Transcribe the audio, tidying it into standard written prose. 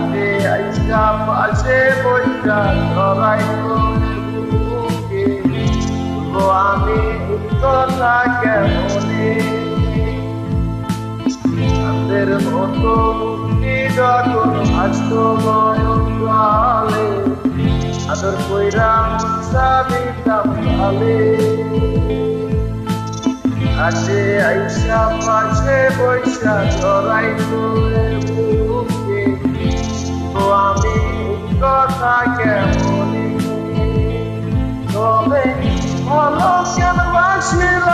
কাছে আইসা পাশে বইটা ধরাই বুকে ও আমি কথা কেমনে আমাদের মতো মুক্তি যখন আসতো নয়ন জলে আদর কইরা মনসা দিতাম ভালে কাছে আইসা পাশে বৈশা ধরাই বুকে তো আমি কথা কেমন তবে ভালো কেন বাসিলাম